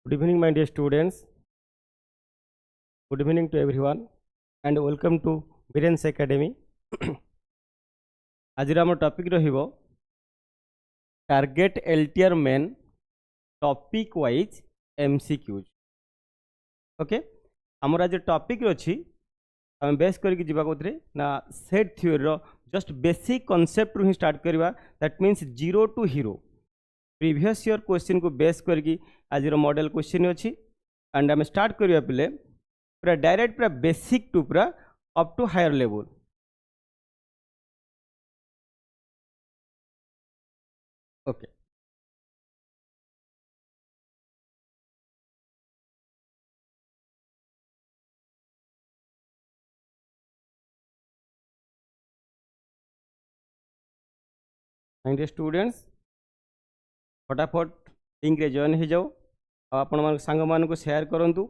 Good evening, my dear students. Good evening to everyone, and welcome to BIREN'S Academy. आज आम topic रहिबो target LTR main topic wise MCQs. Okay, आमर आज topic अछि हम base करके जीवा कोथरे ना सेट थ्योरी रो जस्ट बेसिक कांसेप्ट रु ही स्टार्ट करबा. That means zero to hero previous year question को बेस करके आज मॉडल क्वेश्चन अच्छी. एंड आम स्टार्ट करबा पले पूरा डायरेक्ट पूरा बेसिक टू पूरा up to higher level. Okay, my students फटाफट लिंक रे जॉइन हो जाओ. आपण सांग मान को शेयर करूँ,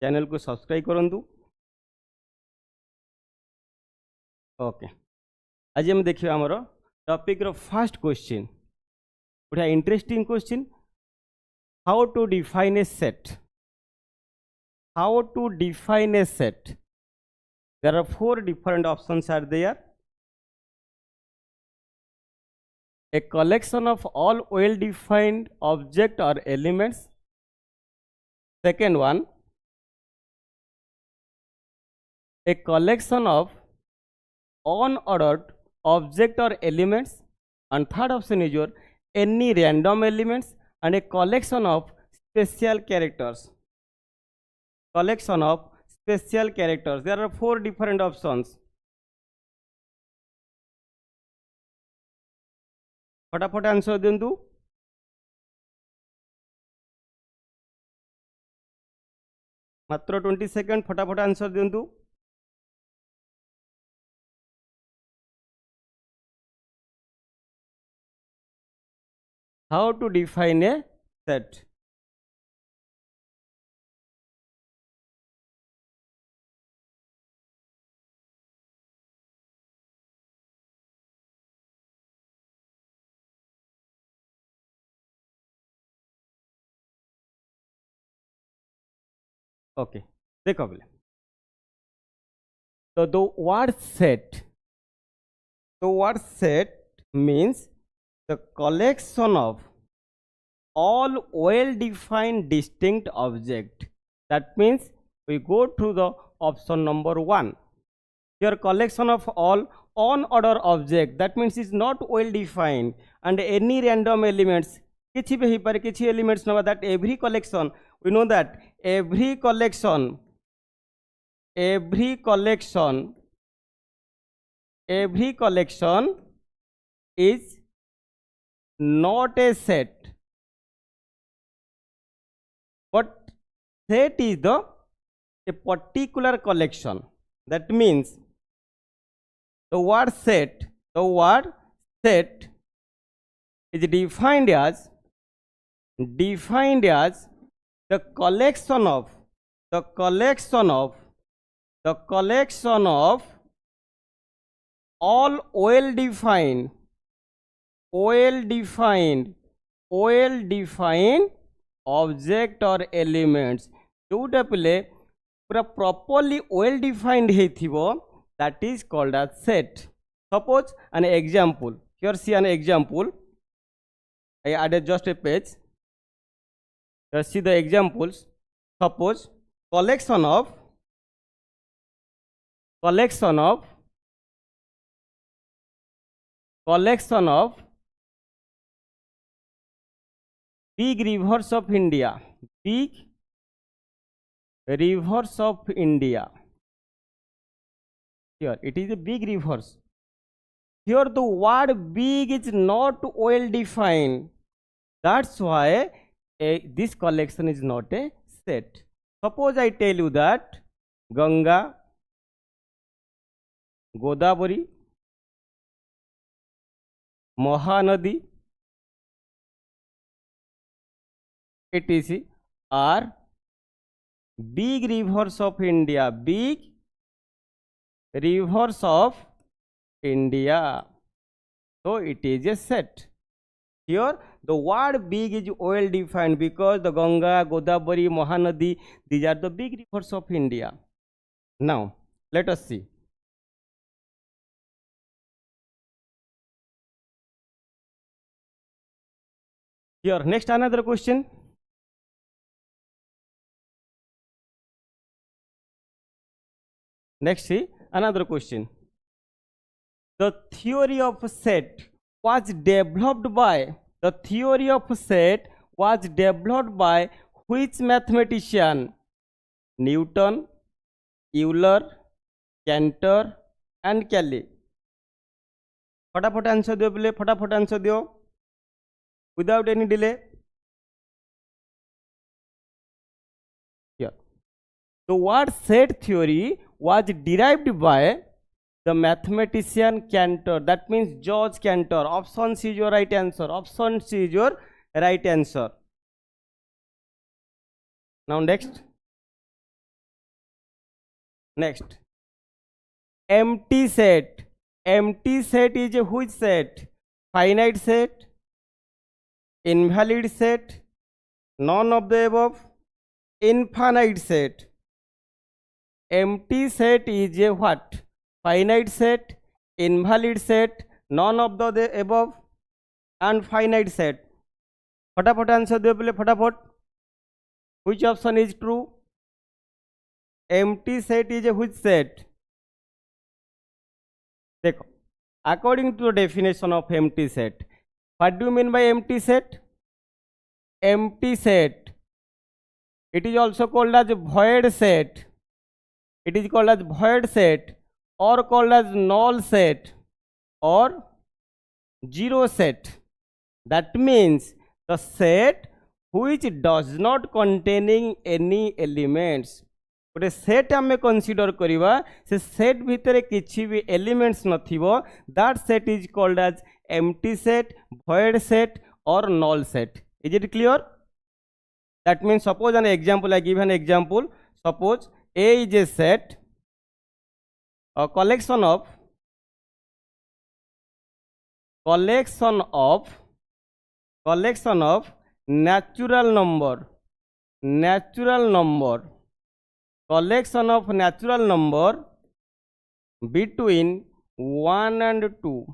चैनल को सब्सक्राइब करूँ. ओके, आज हम देखिए आमर टॉपिक रो फर्स्ट क्वेश्चन. बढ़िया interesting question. How to define a set. How to define a set. There are 4 different options are there. A collection of all well defined object or elements. Second one, a collection of unordered object or elements. And third option is your any random elements and a collection of special characters. Collection of special characters. There are 4 different options. फटाफट answer दिंतु. मात्र 20 second. फटाफट answer दिंतु. How to define a set. Okay, देखो बोले तो the word set means the collection of all well defined distinct object. That means we go to the option number 1. Your collection of all unordered object, that means is not well defined, and any random elements किछि भी पर किछि elements know that every collection, we know that every collection is not a set, but set is a particular collection. That means the word set is defined as the collection of all well defined object or elements. जोटा पिले पूरा properly well defined हेथिबो, that is called as set. Suppose an example. Here see an example. I added just a page. Let's see the examples. Suppose collection of big rivers of India. Big rivers of India. Here it is a big rivers. Here the word big is not well defined. That's why this collection is not a set. Suppose I tell you that Ganga, Godavari, Mahanadi, etc. are big rivers of India. Big rivers of India. So it is a set. Here the word big is well defined because the Ganga, Godavari, Mahanadi, these are the big rivers of India. Now let us see. Here next another question. Next see another question. The theory of set was developed by which mathematician? Newton, Euler, Cantor and Cayley. फटाफट answer दियो बोले, फटाफट answer दियो without any delay. Here the word set theory was derived by the mathematician Cantor. That means George Cantor. Option C is your right answer. Option C is your right answer. Now next. Empty set. Empty set is a which set? Finite set, invalid set, none of the above, infinite set. Empty set is a what? Finite set, invalid set, none of the above and finite set. फटाफट answer दो बोले, फटाफट. Which option is true? Empty set is a which set? देखो, according to the definition of empty set, what do you mean by empty set? Empty set, it is also called as void set. It is called as void set or called as null set or zero set. That means the set which does not containing any elements. गोटे set आम consider करवा से set भितर किसी भी elements नथिबो, that set is called as empty set, void set or null set. Is it clear? That means suppose an example, I give an example. Suppose A is a set, a collection of natural number, collection of natural number between 1 and 2.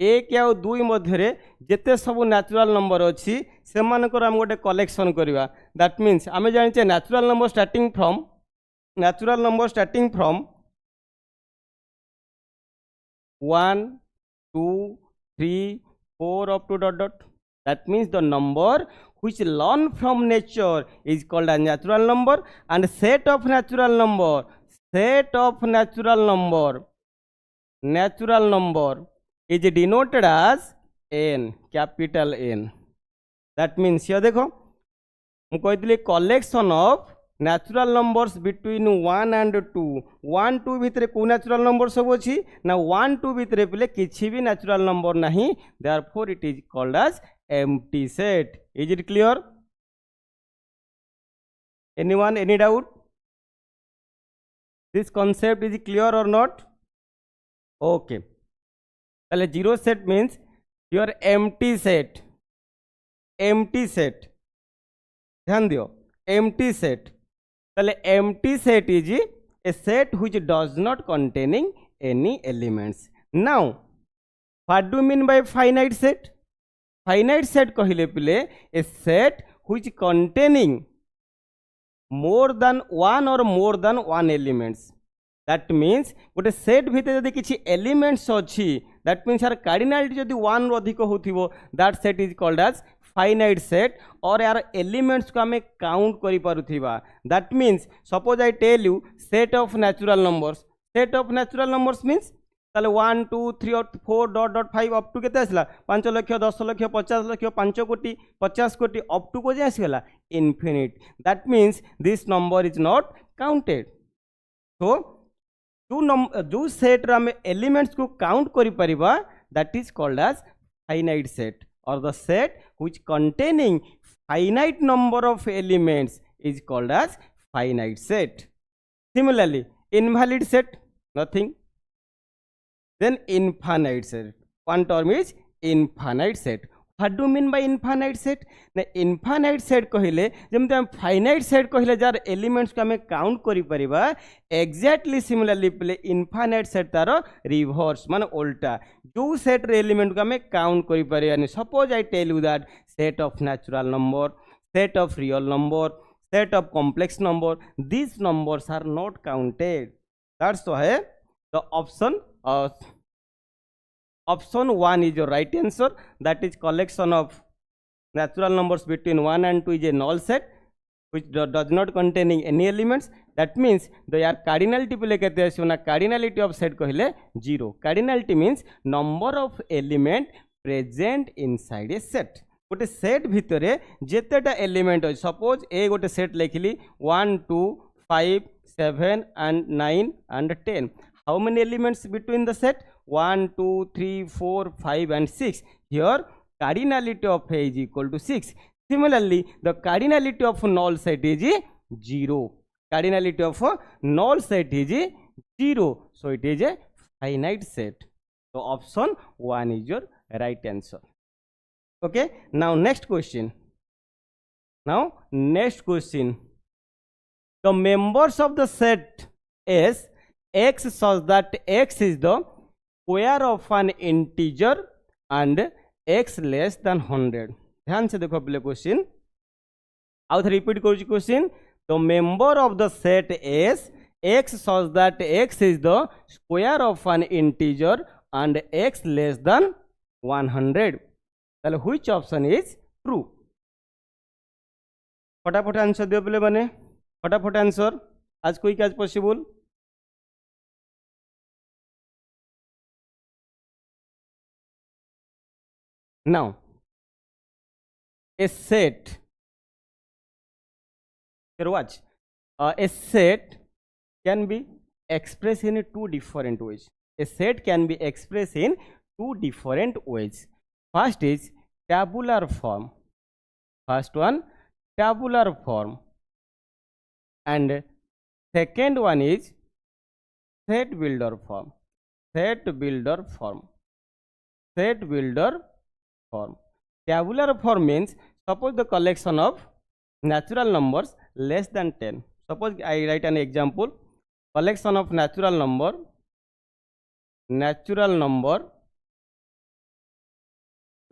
एक या दुई मध्य जिते सब natural number अच्छी से मानकर आम गोटे कलेक्शन करवा. दैट मीन्स आम जाने natural number starting from 1 2 3 4 up to dot dot. That means the number which learn from nature is called a natural number, and set of natural number is denoted as n, capital N. That means here देखो मु कहली collection of natural numbers between 1 and 2. 1 2 भितर को natural number सब अच्छी ना 1 2 भितर बोले किसी भी natural number नहीं, therefore it is called as empty set. Is it clear? Anyone, any doubt? This concept is clear or not? Okay. Zero set means your empty set. ध्यान दियो, empty set. Empty set is a set which does not containing any elements. Now, what do you mean by finite set? Finite set कहले पिले a set which containing more than one or more than one elements. That means गोटे set भितर यदि किसी elements अच्छी, that means यार cardinality यदि 1 रू अधिक होथिबो, that set is called as finite set, और यार एलिमेंट्स को आमे काउंट करि पारुथिबा. That means suppose I tell you set of natural numbers means ताले 1 2 3 और 4 डॉट डॉट 5 अप टू केते आसला 5 लाख 10 लाख 50 लाख 5 कोटी 50 कोटी अप टू को जे आसीला infinite. That means this number is not counted. So जो सेट रे हमें एलिमेंट्स को काउंट करि परिबा, that is called as finite set, or the set which containing finite number of elements is called as finite set. Similarly invalid set, nothing. Then infinite set, one term is infinite set. What do you mean by infinite set? ना infinite set कहले जमते हम finite set कहले jar elements को हमें count करी परिबा exactly similarly पले infinite set तारो reverse मान उल्टा जो set रे element को हमें count करी परिबा नहीं. Suppose I tell you that set of natural number, set of real number, set of complex number, these numbers are not counted. That's why the option 1 is your right answer. That is collection of natural numbers between 1 and 2 is a null set which does not containing any elements. That means they are cardinality पे लेके आते हैं. Cardinality of set कहले 0. Cardinality means number of element present inside a set. गोटे set भितर जेतेटा element अच्छे suppose A गोटे set लिखली 1 2 5 7 and 9 and 10. How many elements between the set? 1 2 3 4 5 and 6. Here cardinality of A is equal to 6. Similarly, the cardinality of null set is 0. Cardinality of null set is 0. So it is a finite set. So option 1 is your right answer. Okay, now next question. The members of the set is x such that x is the square of an integer and x less than 100. ध्यान से देखो पहले question आउ repeat करूँ question. The member of the set is x such that x is the square of an integer and x less than 100. Which option is true? फटाफट answer दियो बोले बने फटाफट आंसर आज कोई क्या possible. Now a set, watch, a set can be expressed in two different ways. A set can be expressed in two different ways. First is tabular form. First one tabular form, and second one is set builder form. Set builder form. Set builder form. Tabular form means suppose the collection of natural numbers less than 10. Suppose I write an example. Collection of natural number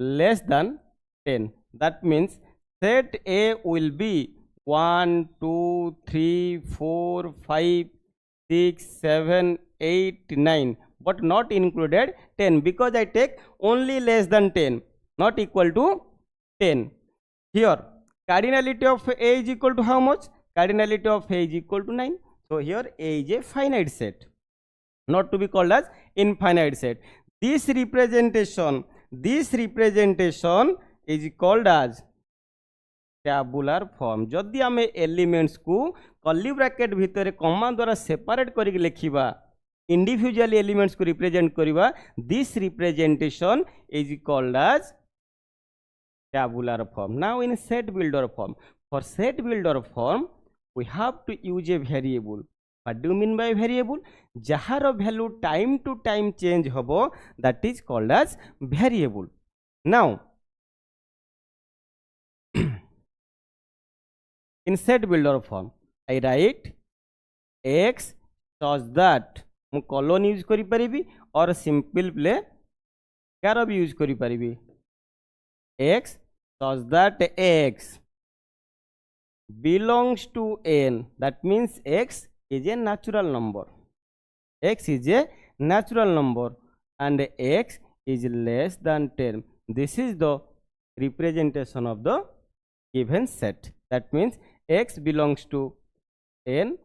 less than 10. That means set A will be 1 2 3 4 5 6 7 8 9, but not included 10 because I take only less than 10, not equal to 10. Here cardinality of A is equal to how much? Cardinality of A is equal to 9. So here A is a finite set, not to be called as infinite set. This representation is called as tabular form. जदि आम elements को curly bracket भितर कमा द्वारा separate करके लिखिबा individual elements को represent करिबा, this representation is called as tabular form. Now in set builder form, for set builder form we have to use a variable. What do you mean by variable? Jahar value time to time change hobo, that is called as variable. Now in set builder form I write x such that mu colon use करी परिबी और simple play क्या भी use करी परिबी x such that x belongs to n. That means x is a natural number. X is a natural number and x is less than 10. This is the representation of the given set. That means x belongs to n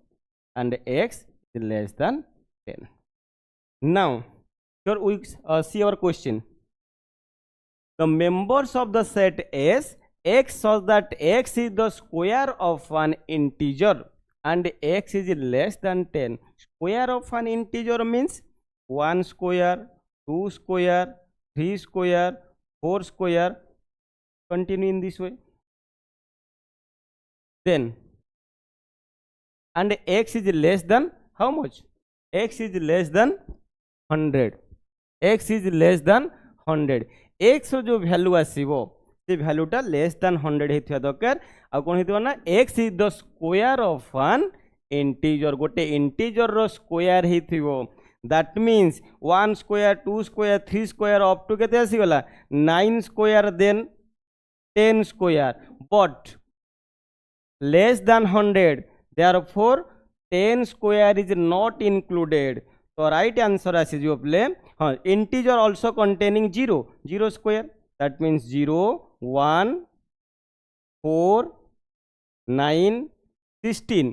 and x is less than 10. Now here we see our question. The members of the set is x such that x is the square of an integer and x is less than 10. Square of an integer means 1 square, 2 square, 3 square, 4 square. Continue in this way. Then and x is less than how much? X is less than 100. X is less than 100. x जो value आसीबो से वैल्यूटा less than 100 हेथिया दरकार आ कोन हेतिबो ना x is the square of one integer गोटे integer रो square हेथिबो that means 1 square 2 square 3 square up to केते आसी गला 9 square then 10 square but less than 100 therefore 10 square is not included so right answer आसी जो प्ले हाँ integer also containing 0 square that means 0 1 4 9 16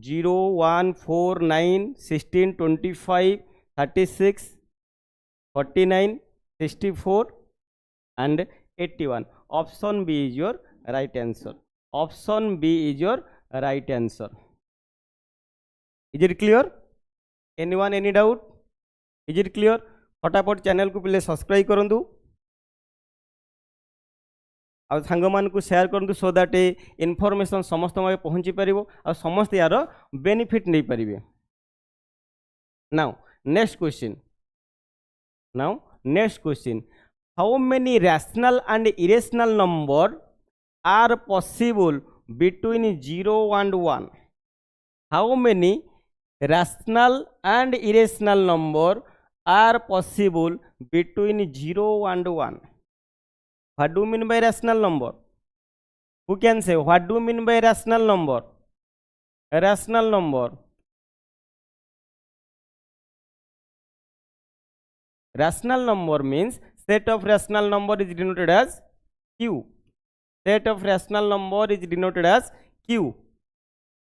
0 1 4 9 16 25 36 49 64 and 81 option B is your right answer. Option B is your right answer. Is it clear? Anyone any doubt? Is it clear? फटाफट channel को पहले subscribe करंतु आ सांग मान को share करंतु so that information समस्त में पहुंची परिबो आ समस्त यार बेनिफिट नहीं परिबे. Now next question. How many rational and irrational number are possible between 0 and 1? How many rational and irrational number are possible between 0 and 1? What do you mean by rational number? Who can say what do you mean by rational number? A rational number. Rational number means set of rational number is denoted as Q. Set of rational number is denoted as Q.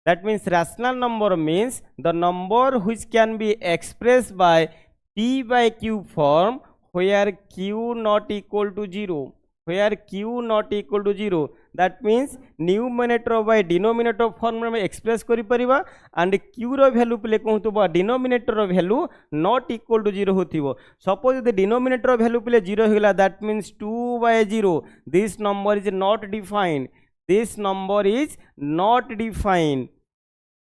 That means rational number means the number which can be expressed by P by Q form where Q not equal to 0. Where Q not equal to 0. That means numerator by denominator form में express करी परिबा and Q row value पले कहतुबा denominator row value not equal to 0 होतिबो. Suppose the denominator row value पले 0 होला that means 2 by 0. This number is not defined. This number is not defined.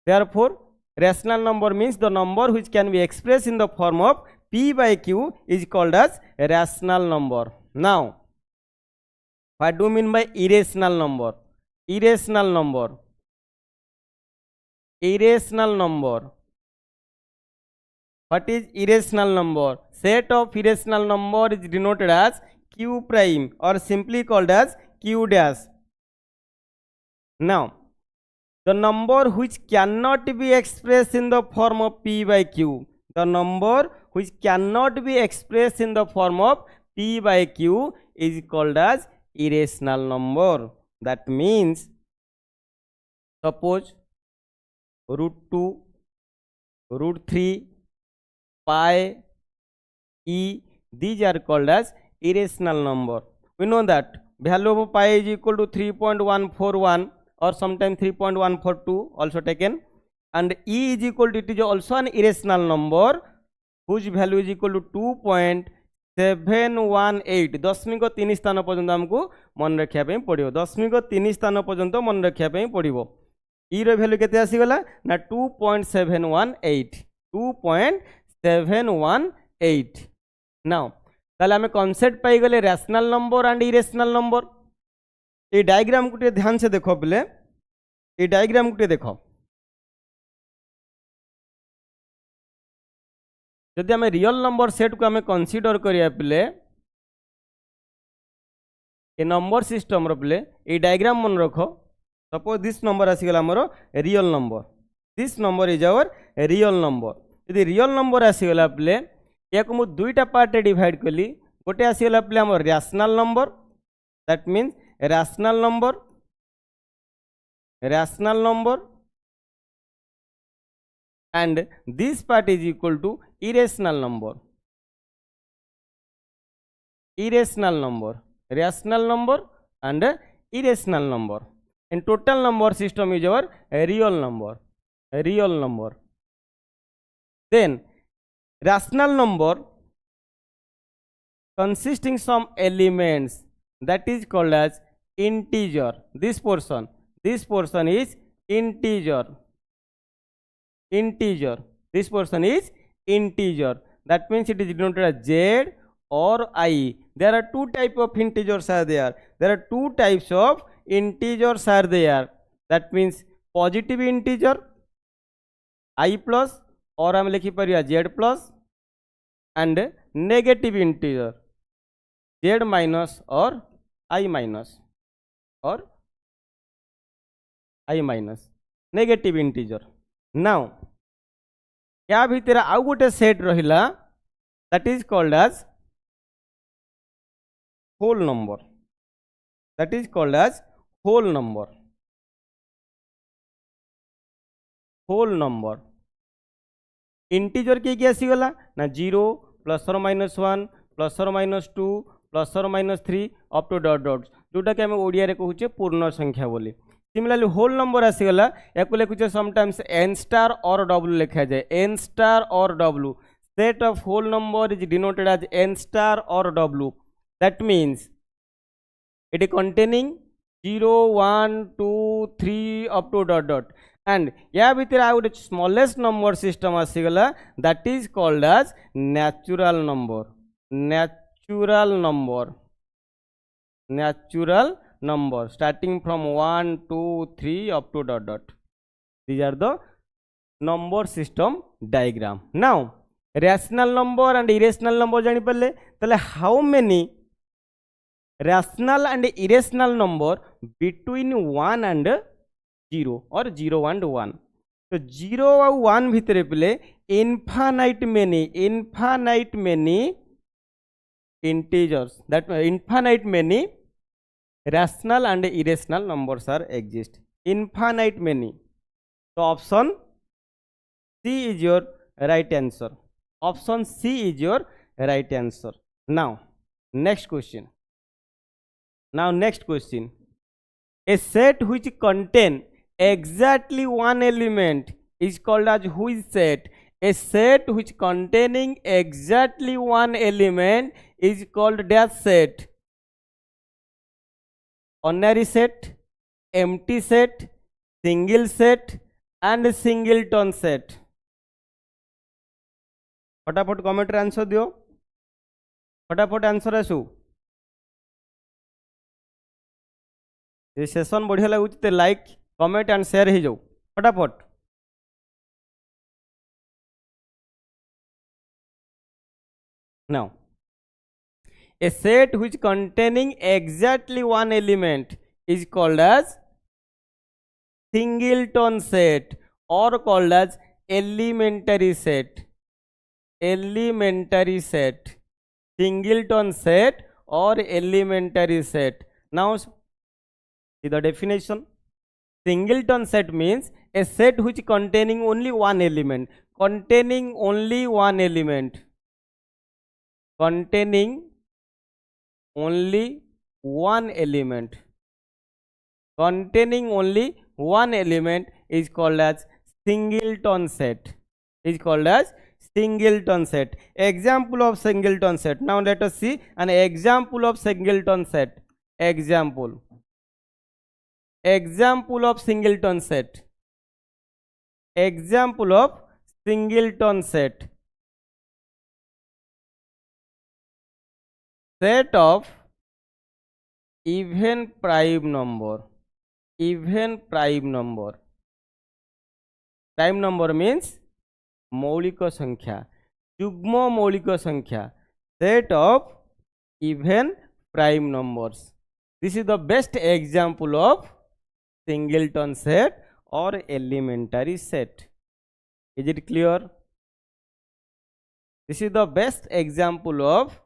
Therefore, rational number means the number which can be expressed in the form of P by Q is called as a rational number. Now, what do you mean by irrational number? Irrational number. Irrational number. What is irrational number? Set of irrational number is denoted as Q prime or simply called as Q dash. Now, the number which cannot be expressed in the form of P by Q. The number which cannot be expressed in the form of P by Q is called as irrational number. That means suppose root 2, root 3, pi, e, these are called as irrational number. We know that value of pi is equal to 3.141 or sometimes 3.142 also taken, and e is equal to, it is also an irrational number whose value is equal to 2.718. दशमिक 3 स्थान पर्यंत हमको मन रखिया पे पड़िबो. दशमिक 3 स्थान पर्यंत मन रखिया पे पड़िबो. ई रो वैल्यू केते आसी गला ना 2.718. 2.718. नाउ ताले हमें कांसेप्ट पाई गले rational number and irrational number. ये डायग्राम को ध्यान से देखो पहले. ये डायग्राम को देखो. जदि आम रियल नंबर सेट को आम कनसीडर करिया पले ए नंबर सिस्टम रो पले ये डायग्राम मन रखो. सपोज दिस नंबर आसीगला हमर real number. This number is our real number. यदि रियल नंबर आसीगला पले या को मु दुईटा पार्ट डिवाइड कली. गोटे आसीगला पले हमर rational number. That means rational number and this part is equal to irrational number. Irrational number, rational number and irrational number. And total number system is our real number. Real number. Then rational number consisting some elements that is called as integer. This portion is integer. This portion is integer. That means it is denoted as Z or I. There are two types of integers are there. There are two types of integers are there. That means positive integer I plus or हम लिखी परिया z plus and negative integer z minus or I minus or I minus negative integer. Now या भितर आउ गोटे set रहिला that is called as whole number. That is called as whole number. Whole number. Integer किए आसीगला ना 0 plus और minus 1 plus और minus 2 plus और minus 3 up to dot dot जोटा कि आम ओडिया रे कहूचे पूर्ण संख्या बोली. सिमिलरली होल नंबर आसीगला या लिखुचे sometimes N star or W लिखा जाए N star or W. Set of whole number is denoted as N star or W. That means it is containing 0 1 2 3 up to dot dot and या भितर आ गोटे smallest number system आसीगला that is called as natural number. Natural number. Natural number starting from 1 2 3 up to dot dot. These are the number system diagram. Now rational number and irrational number जानी पड़ले तले how many rational and irrational number between 1 and 0 or 0 and 1. तो 0 और 1 भितरे पले infinite many integers, that infinite many rational and irrational numbers are exist. Infinite many. So option C is your right answer. Option C is your right answer. Now next question. A set which contain exactly one element is called as which set? A set which containing exactly one element is called dash set. Ordinary set, empty set, single set and singleton set. फटाफट comment रे answer दियो. फटाफट answer आसू. ये session बढ़िया लगुच ते like comment and share हो जाओ फटाफट. Now a set which containing exactly one element is called as singleton set or called as elementary set. Elementary set, singleton set or elementary set. Now see the definition. Singleton set means a set which containing only one element. Containing only one element. Containing only one element. Containing only one element is called as singleton set. Is called as singleton set. Example of singleton set. Now let us see an example of singleton set. Example of singleton set. Example of singleton set. Set of even prime number. Even prime number. Prime number means मौलिक संख्या, युग्म मौलिक संख्या. Set of even prime numbers. This is the best example of singleton set or elementary set. Is it clear? This is the best example of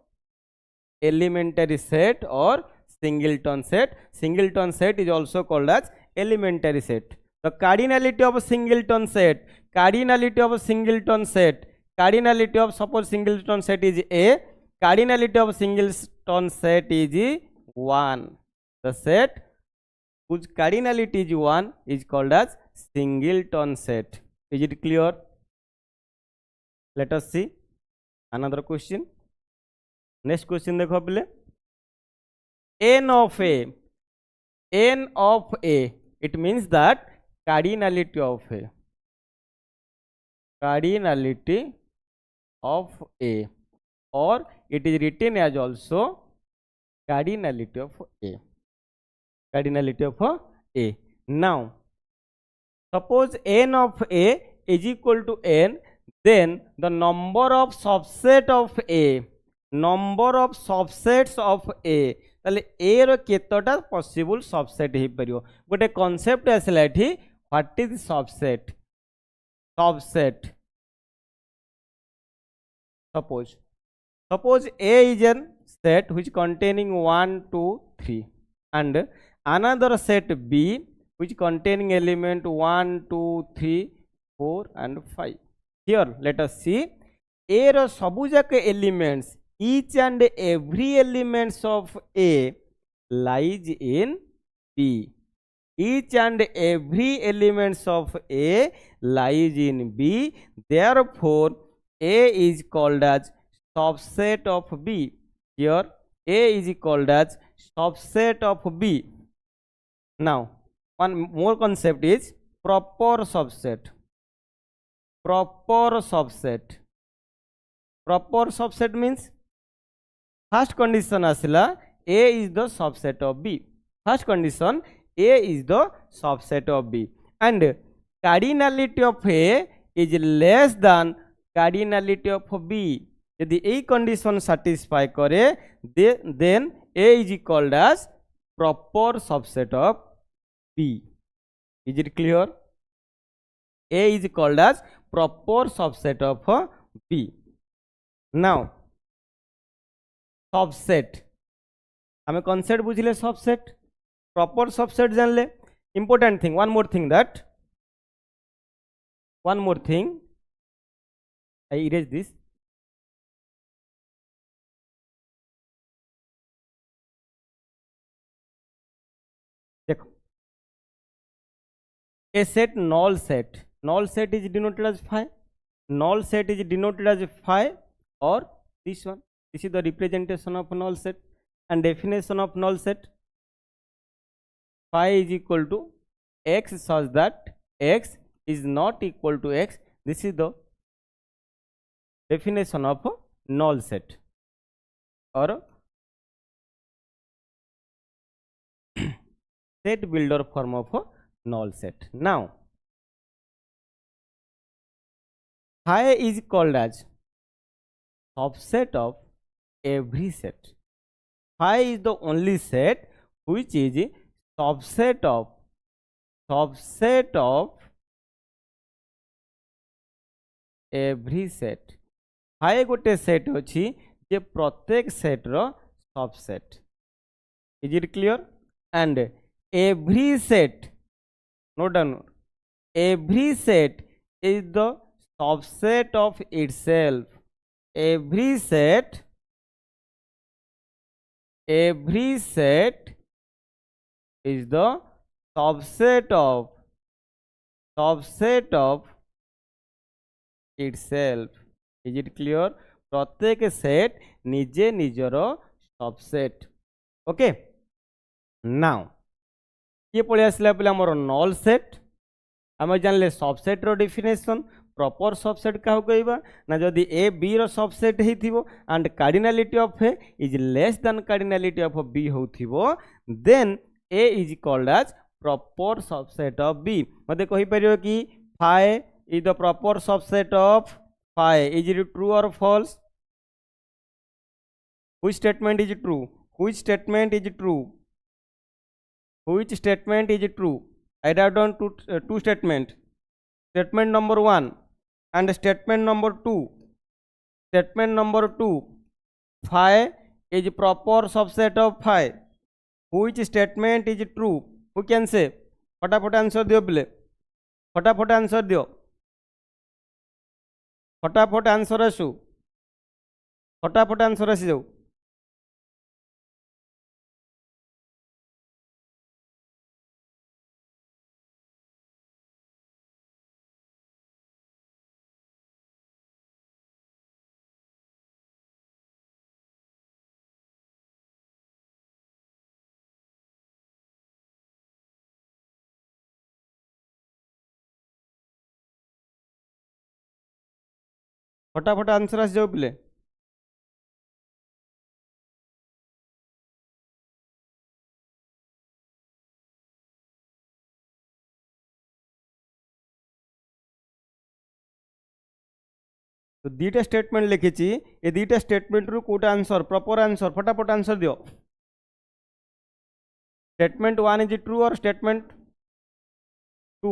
elementary set or singleton set. Singleton set is also called as elementary set. The cardinality of a singleton set. Cardinality of a singleton set. Cardinality of suppose singleton set is A. Cardinality of singleton set is 1. The set whose cardinality is 1 is called as singleton set. Is it clear? Let us see another question. Next question देखो पहले. N of A. N of A. It means that cardinality of A. Cardinality of A. or it is written as also cardinality of A. Cardinality of A. Now, suppose n of A is equal to n, then the number of subset of A, number of subsets of A, তাহলে A ର କେତେଟା possible subset ହେଇପାରିବ ଗୋଟେ concept ଆସିଲା ଏଠି what is subset suppose A is a set which containing 1 2 3 and another set B which containing element 1 2 3 4 and 5. Here let us see A ର ସବୁ ଯାକ elements, each and every elements of A lies in B. Each and every elements of A lies in B. Therefore A is called as subset of B. Here A is called as subset of B. Now one more concept is proper subset. Proper subset means first condition asila A is the subset of B. First condition A is the subset of B and cardinality of A is less than cardinality of B. यदि A condition satisfy करे then A is called as proper subset of B. Is it clear? A is called as proper subset of B. Now subset हमें concept बुझिले subset proper subset जानले important thing one more thing I erase this. देखो a set null set is denoted as phi. Null set is denoted as phi or this one. This is the representation of null set and definition of null set. Phi is equal to x such that x is not equal to x. This is the definition of null set or set builder form of null set. Now phi is called as subset of every set. Phi is the only set which is subset of every set. Phi गोटे set अछि जे प्रत्येक set row subset. Is it clear? And every set, note down, every set is the subset of itself. Every set is the subset of itself. Is it clear? प्रत्येक set निजे निजर subset. Okay. Now ये पढ़ी आसला पे आमर null set आम जानले सबसेट रो डेफिनेशन प्रॉपर सबसेट क्या कहबा ना जदि ए बी रो सबसेट हेथिबो and cardinality of A is less than cardinality of B होथिबो then A is called as proper subset of B. मते कहि परियो कि phi is the proper subset of phi. Is it true or false? Which statement is true? Which statement is true? I write down two statement. Statement number 1 and statement number 2. Statement number 2, phi is proper subset of phi. Which statement is true? Who can say? फटाफट answer दियो बोले. फटाफट answer दियो. फटाफट answer आसू. फटाफट answer आसी जाऊ. फटाफट आंसर आसी जाऊ बोले. तो दुईटा स्टेटमेंट लिखी ये दुईटा स्टेटमेंट रु कोटा आंसर प्रॉपर आंसर फटाफट आंसर दियो स्टेटमेंट 1 इज ट्रू और statement 2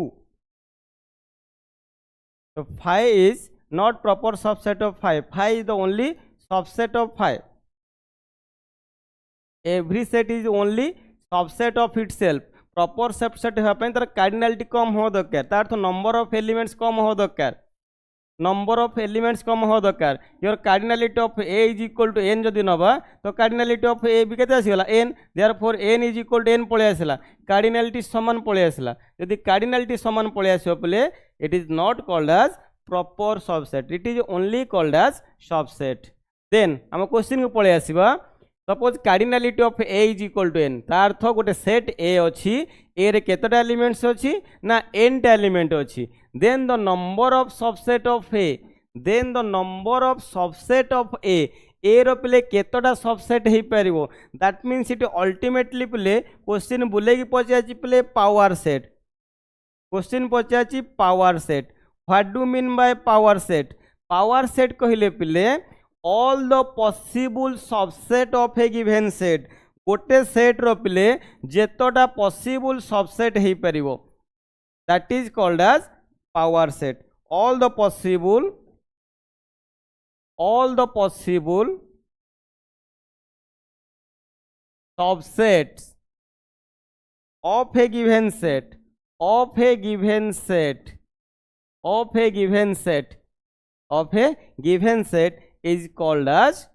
so 5 is not proper subset of 5 is the only subset of 5 every set is only subset of itself proper subset होगा तार कार्डिनलिटी कम हो दरकार तार तो नंबर ऑफ एलिमेंट्स कम हो दरकार नंबर ऑफ एलिमेंट्स कम हो दरकार your cardinality of A is equal to N जदि नवा तो कार्डिनलिटी ऑफ ए भी केते आसीगला N therefore N is equal to N पळे आसला कार्डिनलिटी समान पळे आसला यदि कार्डिनलिटी समान पळे आसीबो पले it is not called as proper subset it is only called as subset then हम क्वेश्चन को पळे आसीबा suppose cardinality of A is equal to N तार अर्थ गोटे सेट ए अच्छी ए रे केतटा एलिमेंट्स अच्छी ना एन टा एलिमेंट अच्छी then the number of subset of A then the number of subset of A रो पिले केतटा सबसेट हो पार दैट मीन्स इट अल्टिमेटली पिले क्वेश्चन बुले पचार पिले पावर सेट क्वेश्चन पचार power set what do mean by power set कहले पिले all the possible subset of a given set गोटे सेट रो पिले जेतोटा possible subset हो परिवो that is called as power set all the possible subsets of a given set of a given set is called as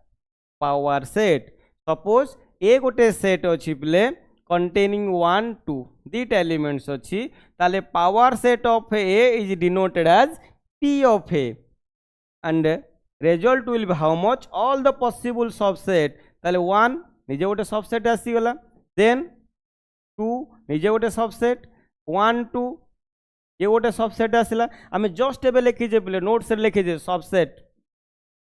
power set suppose a गोटे set अच्छी पिले containing 1 2 दीटा elements अच्छी ताले power set of a is denoted as p of a and result will be how much all the possible subset ताले 1 निजे गोटे subset आसीगला then 2 निजे गोटे सबसेट 1 2 ये गोटे सबसेट आसला आम जस्ट एबे लिखीजे पिले नोट्स रे लिखीजे subset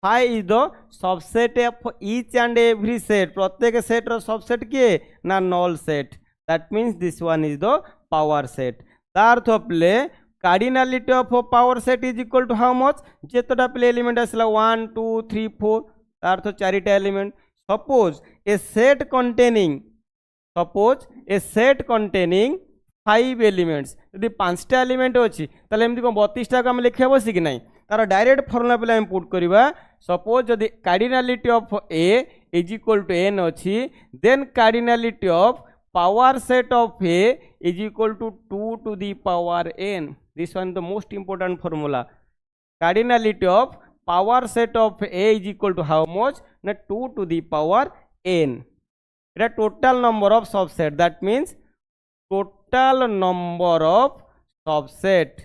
5 is the subset of each and every set प्रत्येक सेट रो सबसेट किए ना null set that means this one is the power set तार अर्थ प्ले cardinality of power set is equal to how much जेतटा प्ले element आसला 1 2 3 4 तार अर्थ चारिटा element suppose a set containing 5 elements यदि 5टा एलिमेंट अच्छी ताले एमती कोन 32टा को हम लिखे बसी कि नहीं तार डायरेक्ट फॉर्मूला पे हम पुट करवा सपोज यदि cardinality of A is equal to N अच्छी then cardinality of power set of A is equal to 2 to the power n this one the most important formula cardinality of power set of A is equal to how much ना 2 to the power n इटा total number of subset that means total number of subset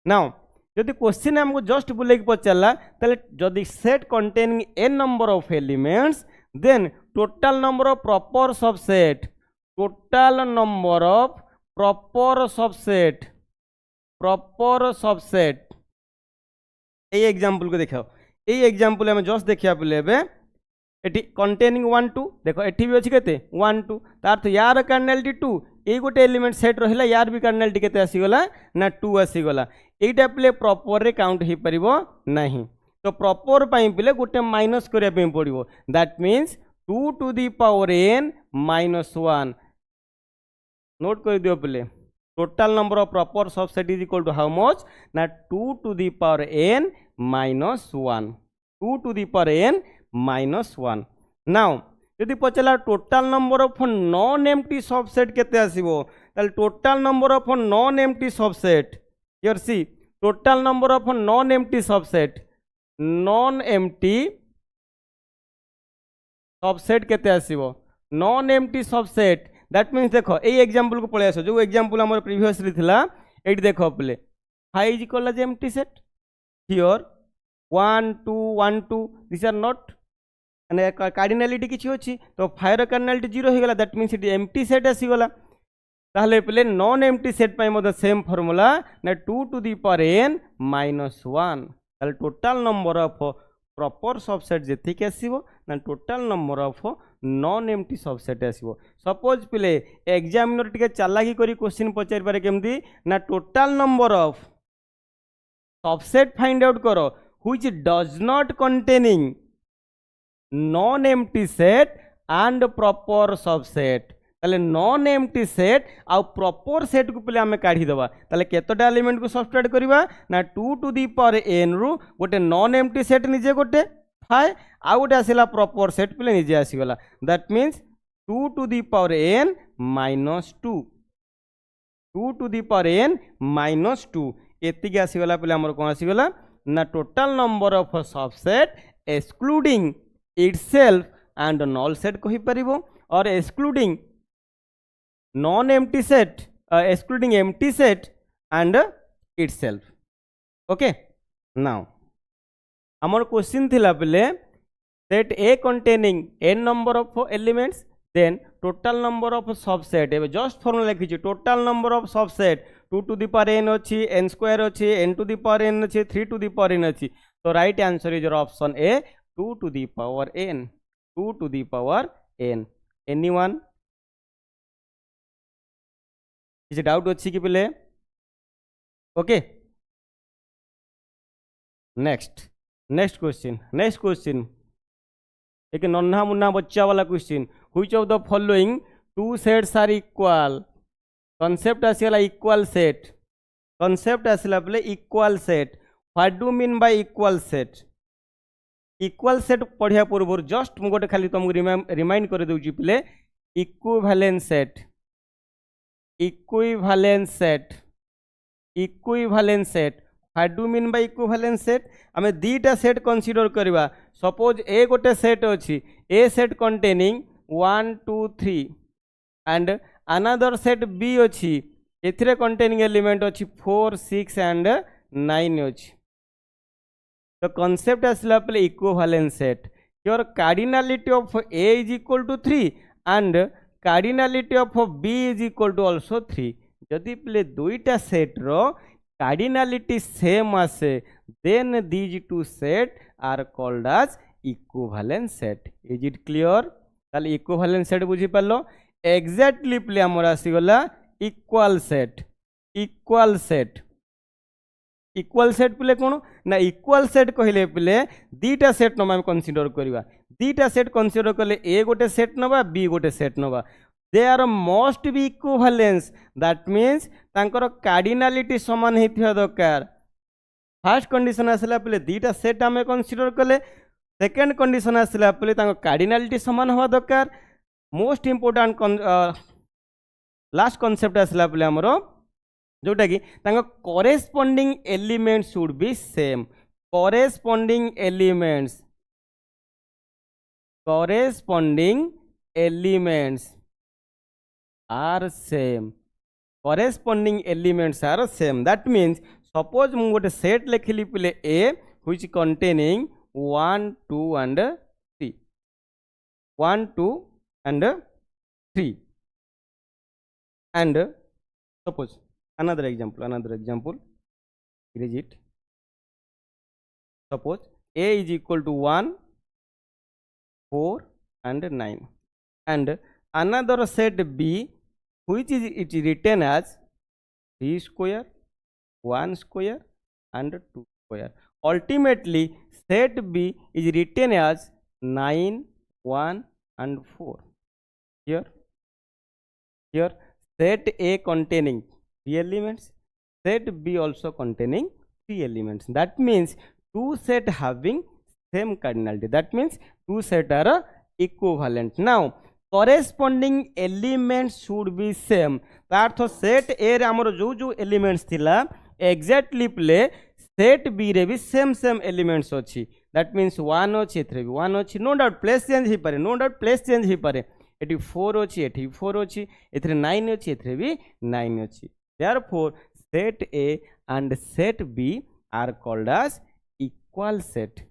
now जदि question हमको just बुले पचारा ताले जदि set containing n number of elements then total number of proper subset a example को देखाओ ए example हम जस्ट देखिया पले एटी कंटेनिंग 1 2 देखो एटी भी अच्छी केते 1 2 तार तो यार कार्डिनलिटी 2 ए गोटे एलिमेंट सेट रहिला यार भी कार्डिनलिटी केते आसीगला ना 2 आसीगला एटा प्ले प्रॉपर रे काउंट हो परिबो नहीं तो प्रॉपर पाई पिले गोटे माइनस करिया पे पड़िबो that means 2 to the power n minus 1 note कर दियो पिले total number of proper subset is equal to how much ना 2 to the power n minus 1 2 to the power n minus 1 now यदि पचला total number of non empty subset केते आसीबो ताल total number of non empty subset here see total number of non empty subset केते आसीबो non empty subset that means देखो a example को पळे आसो जो एग्जांपल हमर प्रीवियस रे थिला एटी देखो पले 5 is equal to empty set here 1 2 1 2 this are not cardinality किछि अछि तो 5 रो कार्डिनलिटी 0 हो गला that means it empty set आसीगला ताहले पले नॉन एम्प्टी सेट पाई मद सेम फार्मूला ना 2 to the power n minus 1 ताहले total number of proper subset जेतिक आसीबो ना total number of non empty subset आसीबो सपोज पले एग्जामिनर टिके चालाकी करी क्वेश्चन पचारि पारे केमदी ना total number of subset find out करो which does not containing non empty set and proper subset ताले नॉन एम्प्टी सेट आउ प्रॉपर सेट को पहले आम काढ़ी दबा ताले केतोटा एलिमेंट को सबट्रैक्ट करबा ना 2 टू दी पावर n रु गोटे नॉन एम्प्टी सेट निजे गोटे थाए आउ गोटे आसिला प्रॉपर सेट पहले निजे आसीगला that means 2 to the power n minus 2 2 to the power n minus 2 एतिक आसीगला पहले आमर कौन आसीगला ना total number of subset excluding itself and null set कहि परिबो और excluding non empty set excluding empty set and itself. Okay, now our question thila pele set A containing n number of elements then total number of subset ebe just formula likhichi total number of subset 2 to the power n achi n square achi n to the power n achi 3 to the power n achi so right answer is your option A 2 to the power n 2 to the power n. Anyone किसी doubt अच्छी कि पहले okay next question एक नन्हा मुन्ना बच्चा वाला question which of the following two sets are equal concept आसीला इक्वल सेट कॉन्सेप्ट आसीला पहले equal set what do mean by equal set पढ़िया पूर्व जस्ट मु गोटे खाली तुमको रिमाइंड कर दूची पहले equivalent set what do mean by equivalent set आम दीटा सेट कंसीडर करवा सपोज ए गोटे सेट अच्छी A set containing 1 2 3 and another set B अच्छी एथिरे कंटेनिंग एलिमेंट अच्छी 4 6 एंड 9 अच्छी तो कॉन्सेप्ट आसला पहले equivalent set your cardinality of A is equal to 3 and cardinality of B is equal to also 3 जदि पहले दुईटा सेट रो कार्डिनलिटी सेम आसे then these two set are called as equivalent set. Is it clear? ताले equivalent set बुझी पारलो exactly पहले हमर आसी गला इक्वल सेट पहले कौन ना इक्वल सेट कहले पहले दीटा सेट नवा कंसीडर करवा दीटा सेट कंसीडर कले ए गोटे सेट नवा बी गोटे सेट नवा they are must be equivalence that means तांकर कार्डिनलिटी समान हेतिया दरकार. फर्स्ट कंडीशन आसला पहले दीटा सेट आमे कंसीडर कले सेकंड कंडीशन आसला पहले तांकर कार्डिनलिटी समान हवा दरकार. मोस्ट इंपोर्टेंट लास्ट कॉन्सेप्ट आसला पहले हमरो जोटा कि corresponding elements should be same corresponding elements are same that means suppose मु गोटे सेट लिखिली पहले A which containing 1 2 and 3 1 2 and 3 and suppose another example is it suppose a is equal to 1 4 and 9 and another set b which is it written as 3 square 1 square and 2 square. Ultimately set b is written as 9 1 and 4. Here set a containing 3 elements, set b also containing 3 elements. That means two set having same cardinality. That means two set are equivalent. Now corresponding elements should be same. तार set ए रे हमर जो elements थिला exactly play set B रे भी same elements अच्छी. That means 1 अच्छी एथरे भी 1 अच्छी. नो डाउट प्लेस चेंज ही पारे एटी 4 अच्छी एटी 4 अच्छी एथरे 9 अच्छी एथरे भी 9 अच्छी. Therefore set A and set B are called as equal set.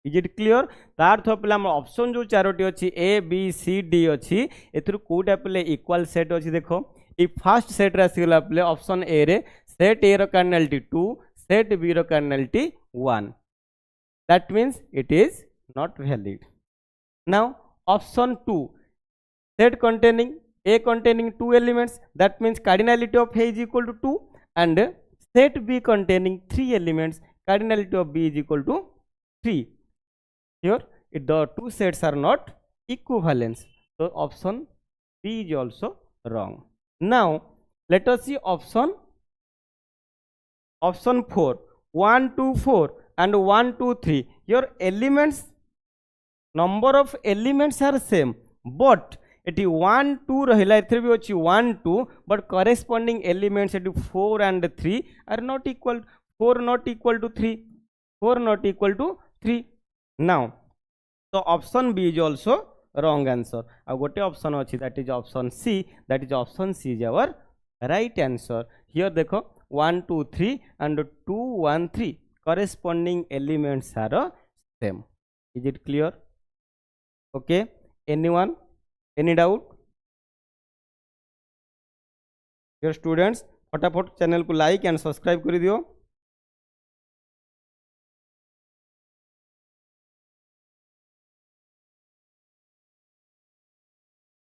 Is it clear? तार थो पहले हम ऑप्शन जो चारोटी अच्छी A B C D अच्छी एथुर कोटा पहले इक्वल सेट अच्छी. देखो ये फर्स्ट सेट आसीगला पहले ऑप्शन ए रे सेट ए रो कार्डिनलिटी 2 सेट बी रो cardinality 1. That means it is not valid. Now option 2 set containing A containing 2 elements, that means cardinality of A is equal to 2 and set B containing 3 elements, cardinality of B is equal to 3. Here the two sets are not equivalent, so option B is also wrong. Now let us see option 4, 1 2 4 and 1 2 3. Your elements, number of elements are same, but it 1 2 rahila, एथरे भी अछि 1 2, but corresponding elements it 4 and 3 are not equal, 4 not equal to 3, 4 not equal to 3. Now so option B is also wrong answer. Now gote option अछि, that is option C, that is option C is our right answer. Here देखो 1 2 3 and 2 1 3 corresponding elements are same. Is it clear? Okay, anyone, any doubt? Your students फटाफट channel को like and subscribe कर दियो.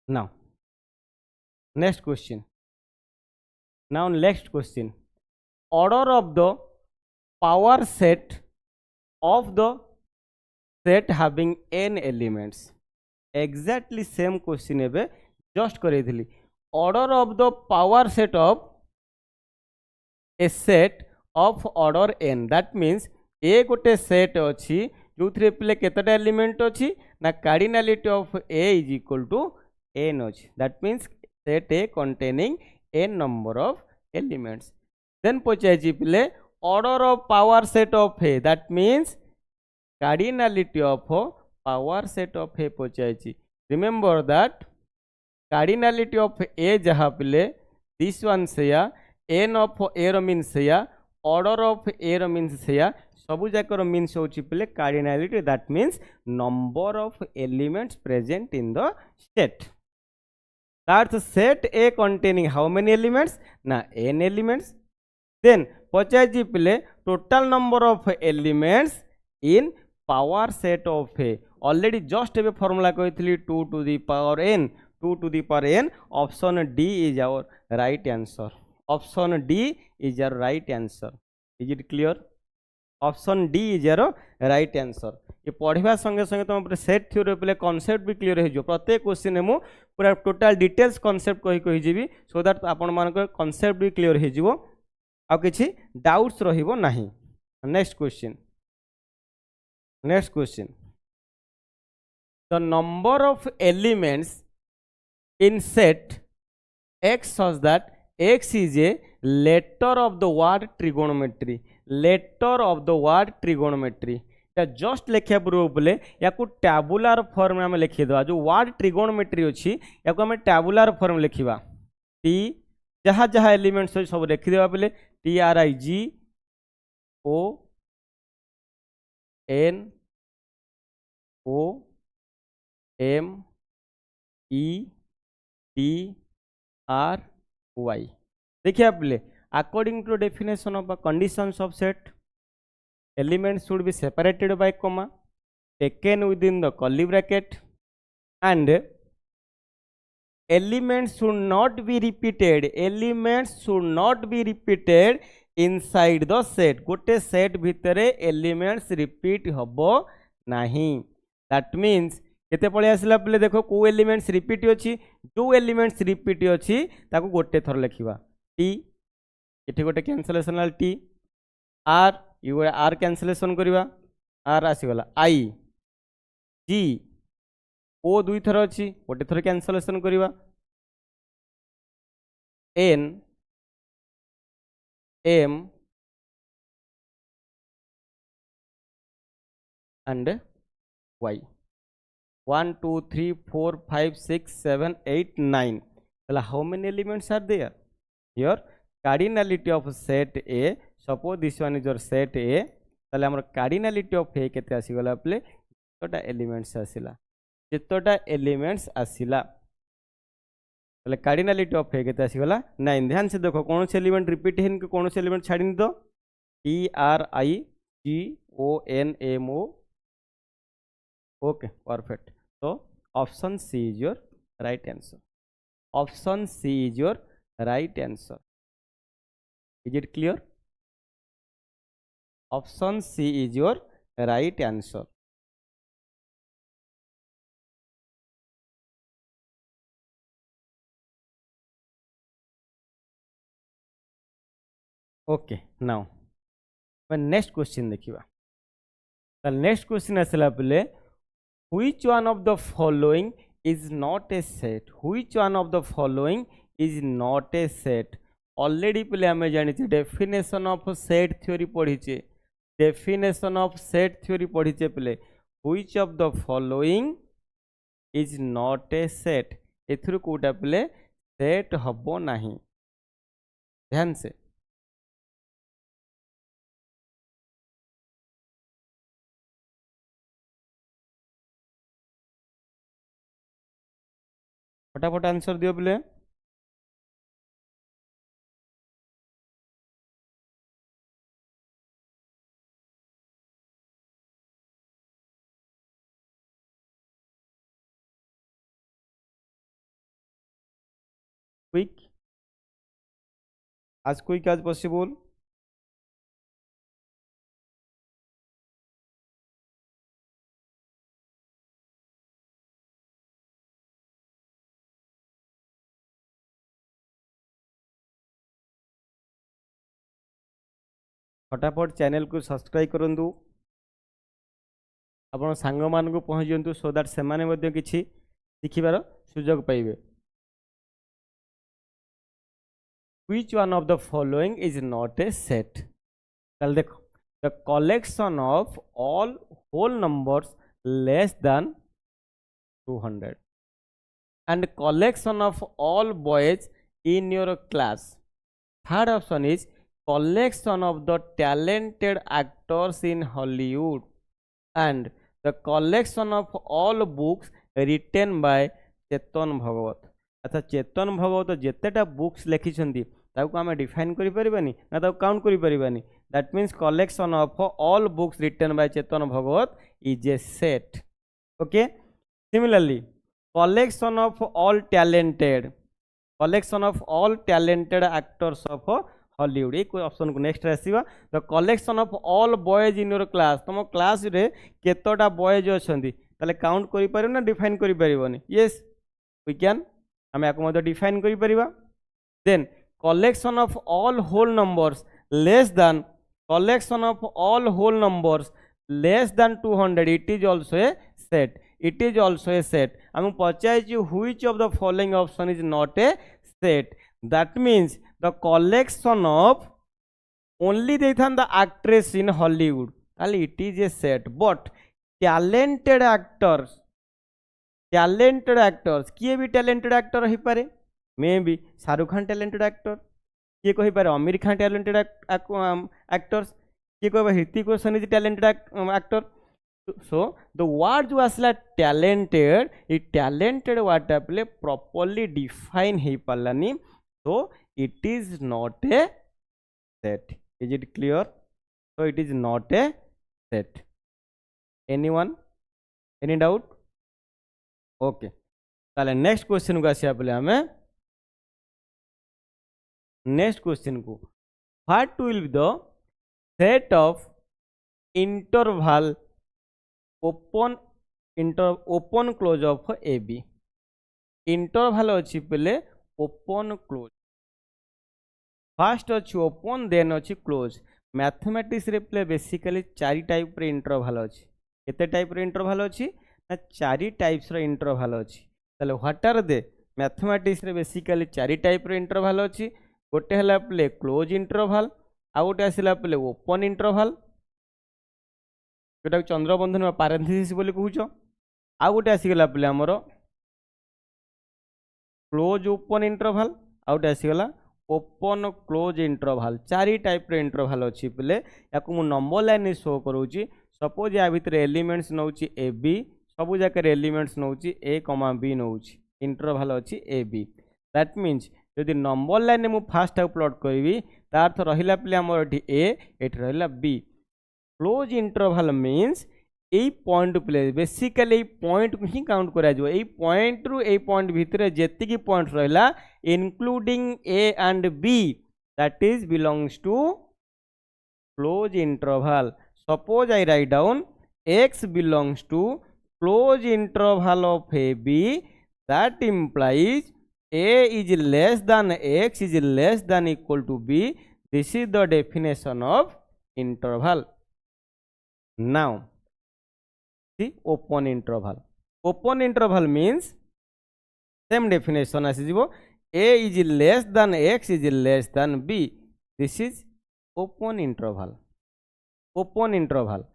Now next question. Now next question, order of the power set of the set having n elements. Exactly same question एबे just करेइथिली. Order of the power set of a set of order n, that means a गोटे set अछि जो थ्रे पिले केतटा element अछि ना cardinality of a is equal to n अछि, that means set a containing n number of elements. Then पचाइछि पिले order of power set of a, that means cardinality of power set of a पचाइछि. Remember that cardinality of a जहाँ पिले this one सेया, n of a row means सेया, order of a row means सेया, सबु जाकर means होछि पिले cardinality, that means number of elements present in the set. That's set A containing how many elements? Na n elements. Then पचाइछि पिले total number of elements in power set of A. Already just a formula कहिथिली 2 to the power n, 2 to the power n. Option D is our right answer. Option D is your right answer. Is it clear? Option D is your right answer. ये पढ़ा संगे संगे तुम set theory पे concept भी clear हो. प्रत्येक question मु पूरा टोटल डिटेल्स कॉन्सेप्ट कही जीवी, सो दैट आपण मानक कॉन्सेप्ट भी क्लियर हो जिवो, आ किछि डाउट्स रहिबो नाही. Next question. Next question, the number of elements in set x such that x is a letter of the word trigonometry. Letter of the word trigonometry just लिखा पूर्व बोले या टैबुलर फॉर्म में लिखिदेवा. जो वर्ड ट्रिगोनोमेट्री अच्छी या tabular form लिखा. T जहाँ जहाँ एलिमेंट्स सब लिखिदेवा बोले TRIGONOMETRY. देखिए बोले according to definition of conditions of set, elements should be separated by comma, taken within the curly bracket, and elements should not be repeated. Elements should not be repeated inside the set. गोटे set भितरे elements repeat हबो नाही. That means केते पळे आसला पले देखो को elements repeat अछि, जो elements repeat अछि ताको गोटे थर लिखिबा. t एठी गोटे कैंसलेशन वाला t, r U R cancellation करवा, आर आसीगला आई, जी ओ दुई थर अच्छी गोटे थर कैंसलेशन करवा, N M and Y. 1 2 3 4 5 6 7 8 9. How many elements are there? Here cardinality of set A, suppose this one is your set A, ताले हमर cardinality of A केते आसीगला प्ले जितोटा एलिमेंट्स आसीला, जितोटा एलिमेंट्स आसीला ताले cardinality of A केते आसीगला 9. ध्यान से देखो कौन से एलिमेंट रिपीट है, इनके कौन से एलिमेंट छाड़ी दो. TRIGONMO. Okay perfect. तो option C is your right answer. Option C is your right answer. Is it clear? Option C is your right answer. Okay now next question देखिए। Next question आसला बेले which one of the following is not a set, which one of the following is not a set. Already पे आम जानी definition of set theory पढ़ीचे, definition of set theory पढ़ीचे पे which of the following is not a set, एथुरु कोटा पे set हबो नहीं। ध्यान से फटाफट आंसर दियो बोले। क्विक आज क्विक आज पॉसिबल। फटाफट चैनल को सब्सक्राइब करंतु, आपण सांग मान को पहुँच जातु सो दैट से माने किछि शिखिबार सुजोग पाइबे। Which one of the following is not a set? चल देखो, the collection of all whole numbers less than 200 and collection of all boys in your class. Third option is collection of the talented actors in Hollywood and the collection of all books written by चेतन भगवत। अच्छा चेतन भगवत जितेटा books लिखिं आम define करें ना count करें। That means collection of all books written by Chetan Bhagat is a set. Okay similarly collection of all talented, collection of all talented actors of Hollywood, ये option को next आसवा। The collection of all boys in your class, तुम class रे केतोटा boys अच्छा ताले count करें ना डिफाइन करें। यस वी कैन, आम या डिफाइन करें। Then collection of all whole numbers less than, collection of all whole numbers less than 200, it is also a set, it is also a set। आम पचाई which of the following option is not a set, that means the collection of only the actress in Hollywood ताले it is a set, but talented actors, talented actors किए भी talented actor हो पारे, may be Shahrukh Khan talented actor, किए कही पारे Aamir Khan talented actors, किए कह Hrithik Roshan is talented actor. So the word जो आसला टैलेंटेड, ये टैलेंटेड वर्डटा पे प्रॉपर्ली डिफाइन हो पारानी, so it is not a set. Is it clear? So it is not a set. Anyone any doubt? Okay ताले next question को आसिया पहले हमें नेक्स्ट क्वेश्चन को, what will be the set of interval open open close of a b. Interval अच्छी पहले open close, first अच्छी open then अच्छी क्लोज। मैथमेटिक्स रे प्ले बेसिकली चारि टाइप रे इंटरवल अच्छी, केते टाइप रे इंटरवल अच्छी ना चारि टाइप्स रे इंटरवल अच्छी। ताले व्हाट आर दे? मैथमेटिक्स रे बेसिकली चारि टाइप रे इंटरवल अच्छी, गोटे है प्ले क्लोज इंटरवल, आउ गोटे आसला प्ले ओपन इंटरवल जोटा चंद्रबंधन पारेंथेसिस बोली कहूच, आउ गोटे आसीगला प्ले आमर क्लोज ओपन इंटरवल, आउ गोटे आसीगला ओपन क्लोज इंटरवल। चारि टाइप रे इंटरवल अच्छी प्ले, या नंबर लाइन शो करूची। सपोज या भितर एलिमेंट्स नौची ए बी, सबू जगह एलिमेंट्स नौची ए कमा बी नौची, इंटरवल अच्छी ए बी। दैट मीन्स यदि नंबर लाइन में फास्ट प्लॉट करी तार अर्थ रहा पे आमर ए एट रहा बी। क्लोज इंटरवल मीन्स यही पॉइंट प्ले बेसिकली पॉइंट को ही काउंट करा जो, यही पॉइंट रु ए पॉइंट भितर जेतिकी पॉइंट रहा including A and B that is belongs to close interval. Suppose I write down x belongs to close interval of AB, that implies A is less than x is less than equal to B. This is the definition of interval. Now see open interval. Open interval means same definition as A is less than x is less than B. This is open interval. Open interval.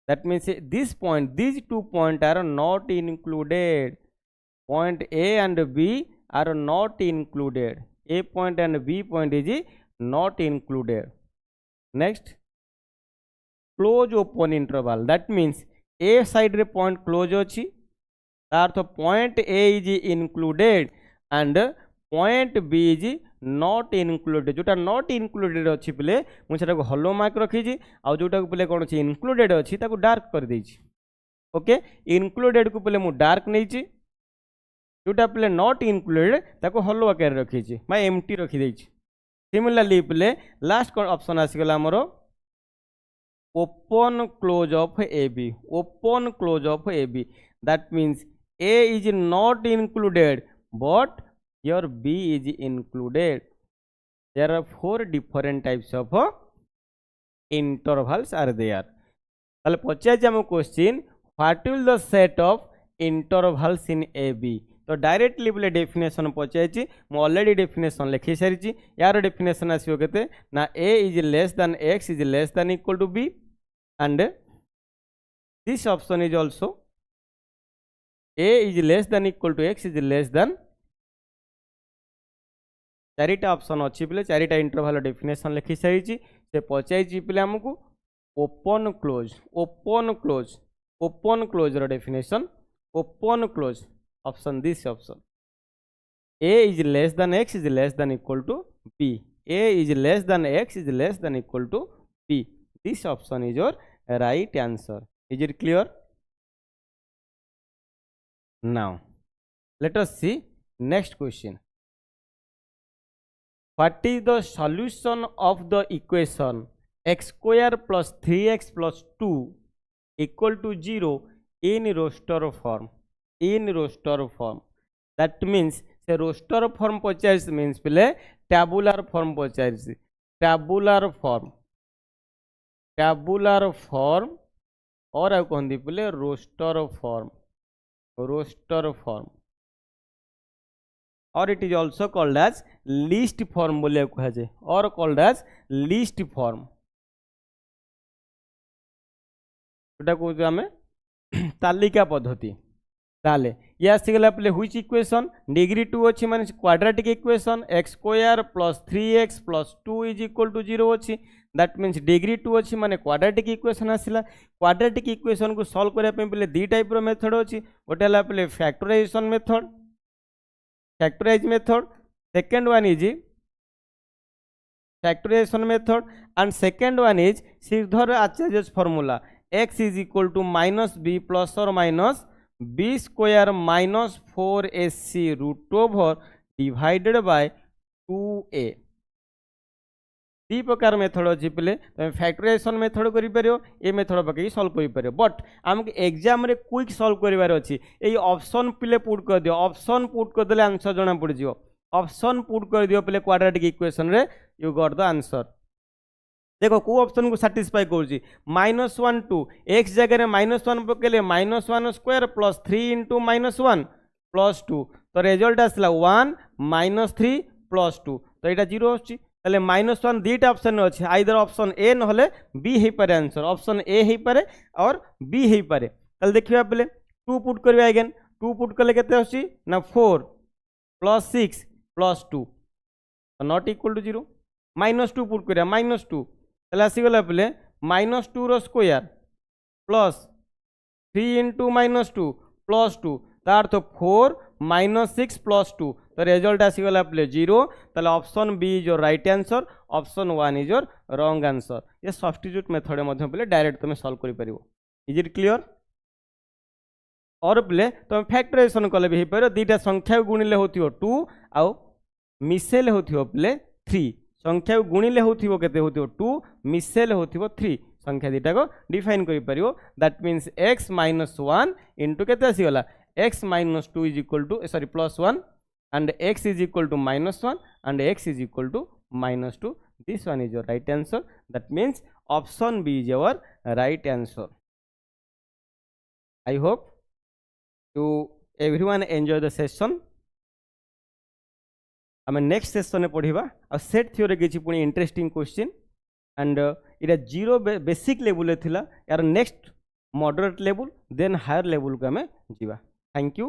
That means this point, these 2 points are not included. Point A and B are not included. A point and B point is not included. Next, close open interval. That means A side रे point close अच्छी, तार तो point A is included and point B is not included. जोटा not included अच्छी पिले मुझे ताको hollow mark रखी जी, आउ जोटा को पिले कौन सी included अच्छी ताको dark कर दी जी. ओके, included को पिले मु dark नहीं जी, जोटा पिले not included ताको hollow आकार रखी जी, मैं empty रखी दी जी. Similarly पिले last option आसीगला हमरो open close of AB. Open close of AB. That means A is not included but your B is included. There are 4 different types of intervals are there. ताले पचाइए हम question what will the set of intervals in AB. तो directly बोले definition पचाइए मु already definition लिखि सारी. यार definition आसीबो केते ना A is less than x is less than equal to B and this option is also A is less than equal to x is less than. चारिटा option अच्छी पिले चारिटा इंटरवल डेफिनेशन लिखि सारी. से पचाई पिले हमको open close. Open close, open close रो definition. Open close option this option A is less than x is less than equal to B. A is less than x is less than equal to B. This option is your right answer. Is it clear? Now let us see next question. What is the solution of the equation x square plus 3x plus 2 equal to 0 in roster form? In roster form. That means the roster form purchase means pile tabular form purchase. Tabular form. Tabular form और आउ कहती पहले roster form. Roster form और it is also called as list form बोलिए कहा जाए और called as list form. जोटा कहते आम तालिका पद्धति. ताले ये आसीगला पहले व्हिच इक्वेशन डिग्री 2 अच्छी माने quadratic equation x square plus 3x plus 2 is equal to 0 अच्छी. दैट मीन्स डिग्री 2 अच्छी माने क्वाड्रेटिक इक्वेशन आसला. क्वाड्रेटिक इक्वेशन को सॉल्व करने पहले दी टाइप रो मेथड अच्छी. गोटे है पहले factorization method, factorize method. Second one is factorization method and second one is Shridhar Acharya formula x is equal to minus b plus और minus b square minus 4ac root over divided by 2a. दी प्रकार method अच्छी पे तुम factorisation method कर ये method पकड़ solve कर. बट आमको एग्जाम रे क्विक सल्व करार अच्छी. ये ऑप्शन पे पुट कर दियो. ऑप्शन पुट कर देले आंसर जना पड़ जाओ. ऑप्शन पुट कर दियो पे क्वाड्रेटिक इक्वेशन रे यू गॉट द आंसर. देखो को ऑप्शन को सैटिस्फाई करुँची -1 2 एक्स जगह -1 पकेले -1 स्क्वायर प्लस 3 इंटू -1 प्लस 2. तो रिजल्ट आसला 1 -3 प्लस 2. तो यहाँ 0 आछी. ताले -1 दीटा ऑप्शन अच्छे. आइदर ऑप्शन ए नहले बी हो पारे. आंसर ऑप्शन ए हो पारे और बी हो पारे. ताले देखिबा पले 2 पुट करबा. अगेन 2 पुट कले केते आछी ना 4 plus 6 plus 2 not equal to 0. -2 put करिया -2 ताले आसीगला पले -2 रो स्क्वायर प्लस 3 इंटू -2 प्लस 2 तार तो 4 -6 प्लस 2. तो रिजल्ट आसीगला पले 0. ताले option B is your right answer. Option 1 is your wrong answer. ये सब्स्टिट्यूट मेथड मध्य पले डायरेक्ट तुम सॉल्व करि परिबो. Is it clear? और पले तुम फैक्टराइजेशन कले भी हो पारो. दीटा संख्या गुणिले होथियो 2 आउ मिसेले होथियो पले 3. संख्या को गुणिले होथिबो केते होथिबो 2 मिसेल होथिबो 3 संख्या दीटा को डिफाइन करि परियो that means x minus 1 into केते आसी गला x minus 2 is equal to sorry plus 1 and x is equal to minus 1 and x is equal to minus 2. This one is your right answer. That means option B is your right answer. I hope you everyone enjoy the session. आम next session में पढ़ा आ set theory किसी पुणी interesting question and इटा zero basic level थिला यार next moderate level then higher level को आम जीवा. Thank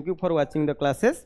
you for watching the classes.